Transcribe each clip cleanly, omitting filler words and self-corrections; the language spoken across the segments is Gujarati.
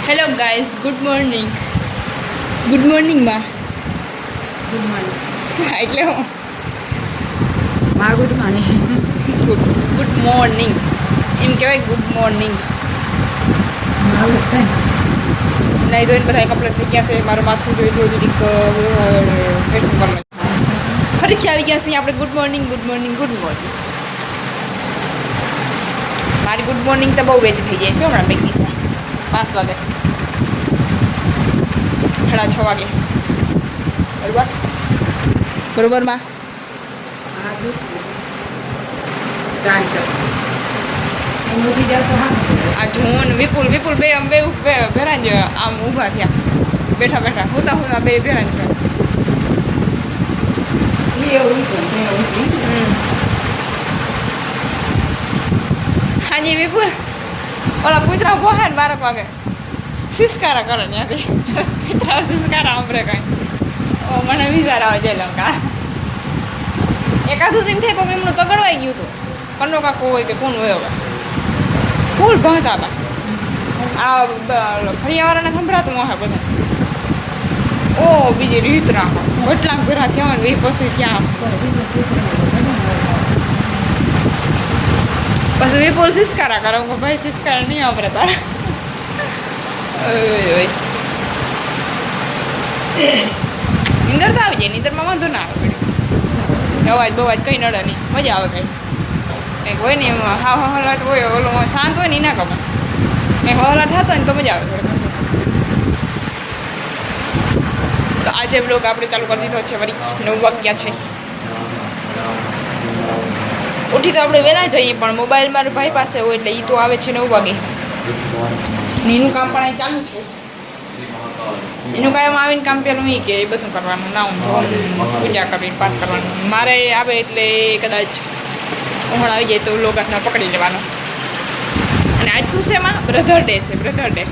Hello guys, good morning. Good morning માં ગુડ મોર્નિંગ. એટલે હું ગુડ મોર્નિંગ. ગુડ મોર્નિંગ એમ કહેવાય. Good morning. નહીં ધોઈને બધા કમ્પ્લીટ થઈ ગયા છે. મારું માથું જોઈ લીધું દીક પેટનું કરવું. ફરીથી આવી ગયા છીએ આપણે. Good morning, good morning, good morning. મારી ગુડ મોર્નિંગ તો બહુ વહેલી થઈ જાય છે હમણાં બેગની 5 વાગે, 6:30 વાગે. બરોબર બરોબર માં આ જૂન વિપુલ બે બે ભેરા જ આમ ઊભા થયા, બેઠા બેઠા હુતા બે ભેરા જ હાજી વિપુલ ઓલા કૂતરા બોહે ને 12 વાગે સિસકારા કરે ત્યાંથી. કૂતરા સિસકારા આંબરે કઈ મને વિચાર આવે છે. લંકા એકાદું દિન થઈ કોઈક એમનું તગડવાઈ ગયું હતું. કનો કાકો હોય કે કોણ હોય હવે ફૂલ ભણતા હતા. આ ફરિયાવાળાને સંભળાતું હોય બધા. ઓ બીજી રીત રાખો કેટલાક ભેરા થયા હોય ને પછી ત્યાં પછી વિપુલ સિસકારા કરે. હું ભાઈ સિસકારા નહીં વાપરે તારા. નીંદર તો આવી જાય. નીંદરમાં વાંધો ના આવે. અવાજ બવાજ કંઈ નડે નહીં, મજા આવે. કંઈક હોય ને એમાં હલાટ હોય, ઓલો શાંત હોય ને ના ગમે. કંઈક હલાટ થતો હોય ને તો મજા આવે. તો આજે બ્લોગ આપણે ચાલુ કરી દીધો છે. વળી 9 વાગ્યા છે. ઉઠી તો આપણે વહેલા જઈએ પણ મોબાઈલ મારા ભાઈ પાસે હોય એટલે એ તો આવે છે 9 વાગે. એનું કામ પણ અહીં ચાલુ છે. એનું કામ આવીને કામ પેલું એ કે એ બધું કરવાનું, નામ પૂજા કરવી, પાઠ કરવાનું. મારે આવે એટલે કદાચ ઓહણ આવી જાય તો લોગાટના પકડી લેવાનો. અને આજ શું છે એમાં બ્રધર ડે છે. બ્રધર ડે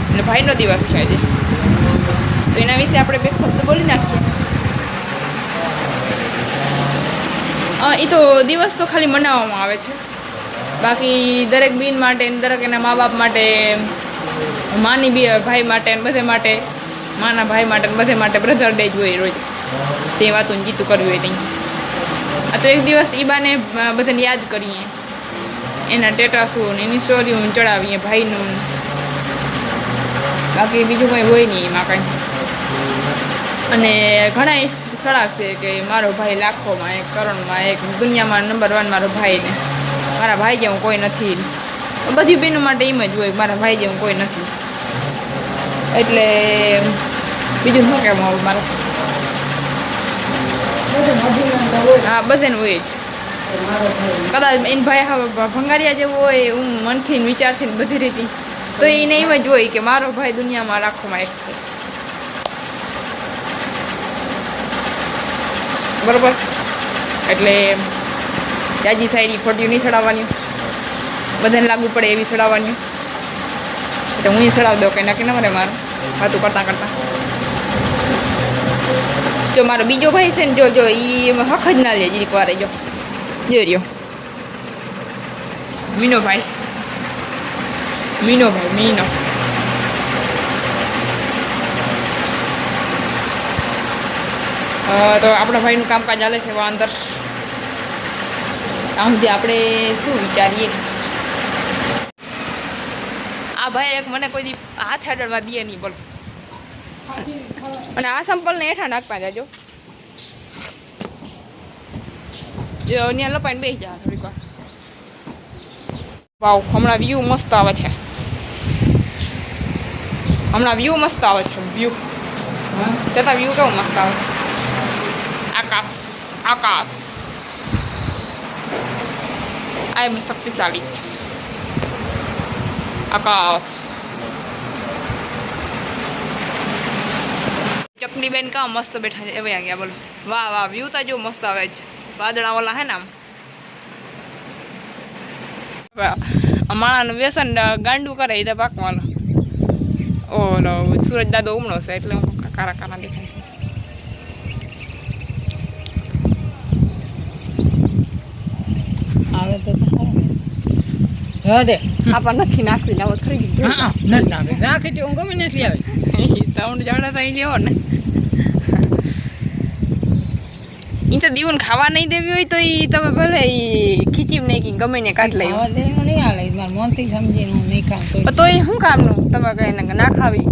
એટલે ભાઈનો દિવસ છે આજે. તો એના વિશે આપણે બે શબ્દ બોલી નાખીએ. એ તો દિવસ તો ખાલી મનાવવામાં આવે છે. બાકી દરેક બેન માટે, દરેક એના મા બાપ માટે, માની ભાઈ માટે, બધે માટે, માના ભાઈ માટે બધે માટે બ્રધર ડે જ હોય રોજ. તે વાતું જીતું કરવી હોય ત્યાં. આ તો એક દિવસ એ બાને બધાને યાદ કરીએ, એના સ્ટેટસું એની સ્ટોરીઓ ચડાવીએ ભાઈનું. બાકી બીજું કંઈ હોય નહીં એમાં કંઈ. અને ઘણા ચડાવશે કે મારો ભાઈ લાખોમાં એક, કરોડમાં એક, દુનિયામાં નંબર 1 મારો ભાઈને, મારા ભાઈ જેવું કોઈ નથી. બધી બહેનો માટે એમ જ હોય મારા ભાઈ જેવું કોઈ નથી. એટલે બીજું શું કહેવું આવું મારે. હા બધાને હોય જ. કદાચ એને ભાઈ હવે ભંગારિયા જેવું હોય, હું મનથી વિચારથી બધી રીતે, તો એને એમ જ હોય કે મારો ભાઈ દુનિયામાં લાખોમાં એક છે. બરોબર. એટલે જાજી સાઈડની ખોટી નહીં ચડાવવાની, બધાને લાગુ પડે એવી ચડાવવાની. એટલે હું ચડાવી દઉં કંઈ નક્કી ન મળે મારું વાતું કરતાં કરતાં. જો મારો બીજો ભાઈ છે ને, જો એ હક જ ના લે જીરીક વાર. જો રહ્યો મીનો ભાઈ. તો આપણા ભાઈનું કામકાજ ચાલે છે અંદર. આ સુધી આપણે શું વિચારીએ. આ ભાઈ એક મને કોઈ દી હાથ હેડરમાં દે નહીં બોલ. અને આ સંપલને હેઠા નાખતા જાજો. જો ત્યાં લપાઈને બેસી જા થોડીક વાર. વાવ, હમણાં વ્યૂ મસ્ત આવે છે. વ્યૂ જતા વ્યૂ કેવું મસ્ત આવે. આકાશ આઈ એમ શક્તિશાળી. આકાશ. ચકલી બેન કા મસ્ત બેઠા છે. એ ભાઈ ગયા બોલો. વાહ વાહ, વ્યૂ તો જો મસ્ત આવે છે. વાદળા વાળા હે ને આમ. માણાનું વ્યસન ગાંડું કરે એ તો પાકમાં. ઓલો સુરજ દાદો ઉમળો છે એટલે હું કારા કારા દેખાય છે. આવે તો હડે આપા નથી નાખવી લાવો ખરીદી જો હા નથી નાખે રાખી તો હું ગમે નથી આવે તાઉન્ડ જાડા થઈ લેવો ને ઈ તો દીવન ખાવા નહીં દેવી હોય તો ઈ તમે ભલે ઈ ખીચીમ નહીં કે ગમે ને કાઢ લઈ ખાવા દેવું નહીં હાલે મારા મનથી સમજીને હું નહીં ખામ તો એ શું કામનું તમે કઈ ના ખાવી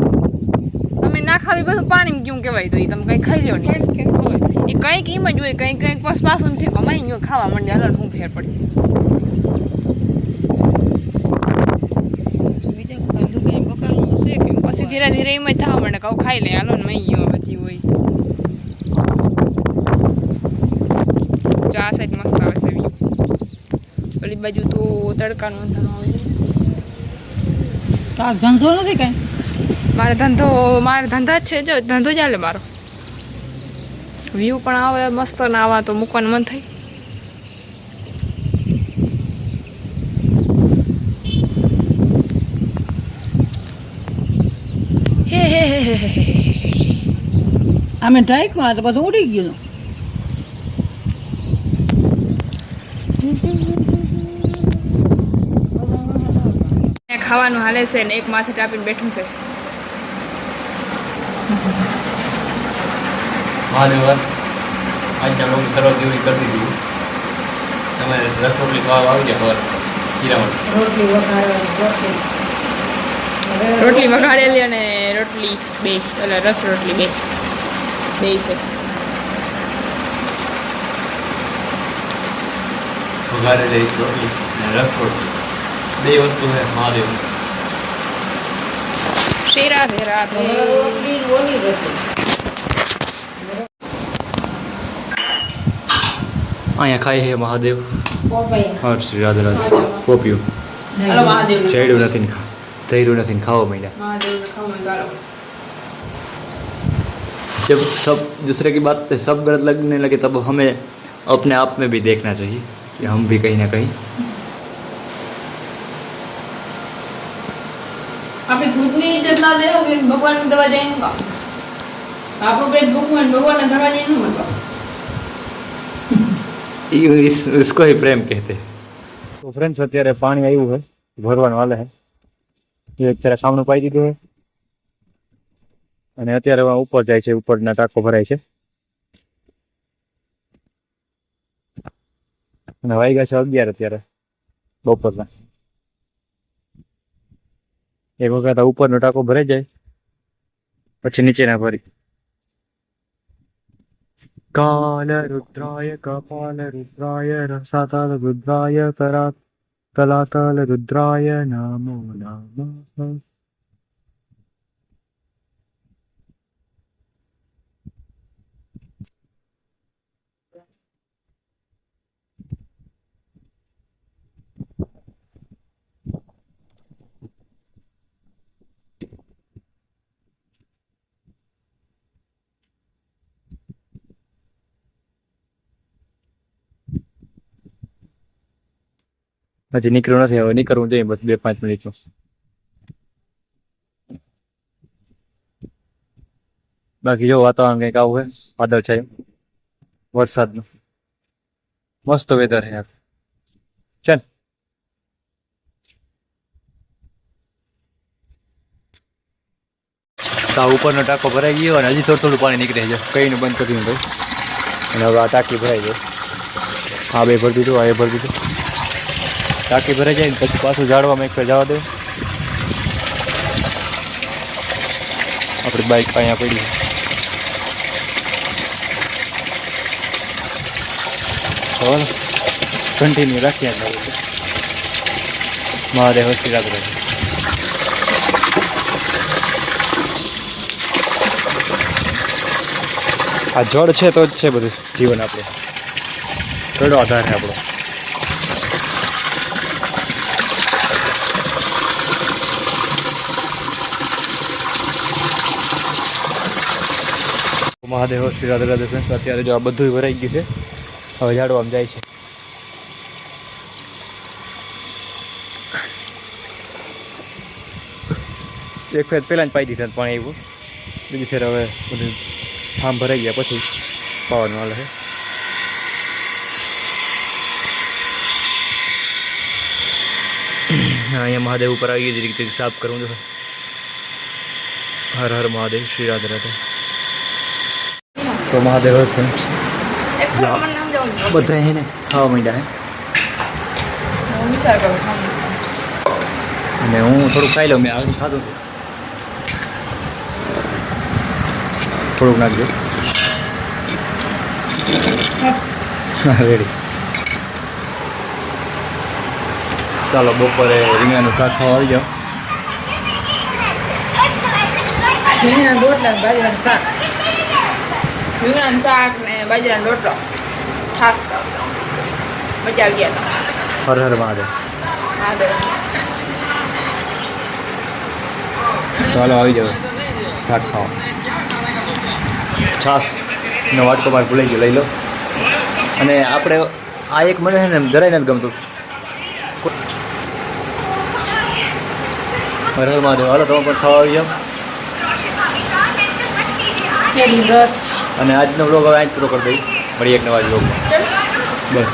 તમે ના ખાવી બધું પાણી ક્યું કહેવાય તો એ તમે કઈ ખાઈ લો ને કેમ હોય એ કંઈક એમ જ હોય કંઈક પાછું નથી કમાઈ ગયો ખાવા માંડે હાલો શું ફેર પડી બીજા ધંધો કઈ બકાલું છે કે પછી ધીરે ધીરે એમ જ થવા માંડે કહું ખાઈ લે હાલો ને મઈ ગયો પછી હોય જો આ સાઈડ મસ્ત આવે છે વ્યૂ ઓલી બાજુ તો તડકાનો અંધારો આવે છે તાર ધંધો નથી કઈ મારે ધંધા જ છે જો ધંધો ચાલે મારો વ્યૂ પણ આવે મસ્ત ને આવા તો મૂકવાનું મન થાય હે હે હે હે હે હે અમે ટાઈકમાં તો બધું ઉડી ગયું ખાવાનું હાલે છે ને એક માથે ટાપીને બેઠું છે મહાદેવ આજના લોકો શરૂઆત એવી કરી દીધી તમે રસ રોટલી ખાવા આવી જાય ખીરામાં રોટલી વઘાડેલી અને રોટલી બે એટલે રસ રોટલી બે છે વઘારેલી રોટલી અને રસ રોટલી બે વસ્તુ છે મહાદેવ શેરા ફેરા અહીંયા ખાય છે મહાદેવ હર શ્રી રાધે રાધે પોપ્યું હાલો મહાદેવ ચડ્યું નથી ને ચડ્યું નથી ને ખાવા માંડ્યા મહાદેવ ખાવાનું ચાલો जब सब दूसरे की बात सब गलत लगने लगे तब हमें अपने आप में भी देखना चाहिए कि हम भी कहीं ना कहीं આપણી ખુદની ઇજ્જત ના દેવો કે ભગવાનની દવા જાય શું કામ આપણું પેટ ભૂખું હોય ને ભગવાનને ધરવા જાય શું મતલબ इसको ही प्रेम कहते हैं तो फ्रेंड्स અત્યારે પાણી આવ્યું છે ભરવાનું હાલે છે એ અત્યારે સામનું પાઈ દીધું છે અને અત્યારે ઉપર જાય છે ઉપરના ટાંકો ભરાય છે અને વાગ્યા છે 11 અત્યારે બપોરના એક વખત ઉપરનો ટાંકો ભરાઈ જાય પછી નીચેના ભરી કાલ રુદ્રાય કપાલ રુદ્રાય રસાતાલ રુદ્રાય તલાતલ રુદ્રાય નમો નમઃ હજી નીકળ્યું નથી હવે નીકળવું જોઈએ બસ 2-5 મિનિટમાં બાકી જો વાતાવરણ કંઈક આવું છે વાદળ છે વરસાદનું મસ્ત વેધર છે ચાલ તા ઉપરનો ટાંકો ભરાઈ ગયો અને હજી થોડું પાણી નીકળે છે કઈને બંધ કરી દીધું અને હવે આ ટાંકી ભરાઈ ગઈ આ બે ભરી દીધું આ એ ભરી દીધું ટાંકી ભરાઈ જાય ને પછી પાછું ઝાડવામાં એક જવા દે આપણી બાઇક અહીંયા પડી ચાલો કન્ટિન્યુ રાખીએ મહાદેવ શ્રી રાધે રાધે આ જળ છે તો જ છે બધું જીવન આપણું કયો આધાર છે આપણો મહાદેવ શ્રી રાધે રાધે ફ્રેન્ડ્સ અત્યારે જો આ બધું ભરાઈ ગયું છે હવે ઝાડવામાં જાય છે એક ફેર પહેલાં જ પાઈ દીધા પાણી આવ્યું બીજી ફેર હવે બધું ફાર્મ ભરાઈ ગયા પછી પાવાનું હાલે છે અહીંયા મહાદેવ ઉપર આવી જ રીતે સાફ કરું છું. હર હર મહાદેવ, શ્રી રાધે રાધે. તો મહાદેવ ફ્રેન્ડ્સ બધા હે ને ખાવા માંડ્યા હે અને હું થોડુંક ખાઈ લઉં. મેં આગળ ખાધું થોડુંક નાખજો. રેડી. ચાલો બપોરે રીંગણાનું શાક ખાવા આવી જાઓ. બાજરાનું શાક. રીંગણાનું શાક ને બાજરાનો રોટલો છાસ. મજા આવી ગયા હર હર મહાદેવ. હા દે ચાલો આવી જાઓ શાક ખાવા. છાસનો વાટકો મારે ભૂલાઈ ગયો, લઈ લો. અને આપણે આ એક મને છે ને જરાય નથી ગમતું. હર હર મહાદેવ. હાલો તમે પણ ખાવા આવી જાઓ. કેરીનો રસ. અને આજનો વ્લોગ હવે અહીં જ પૂરો કરી દઈ. મળીએ એક નવા વ્લોગમાં. બસ.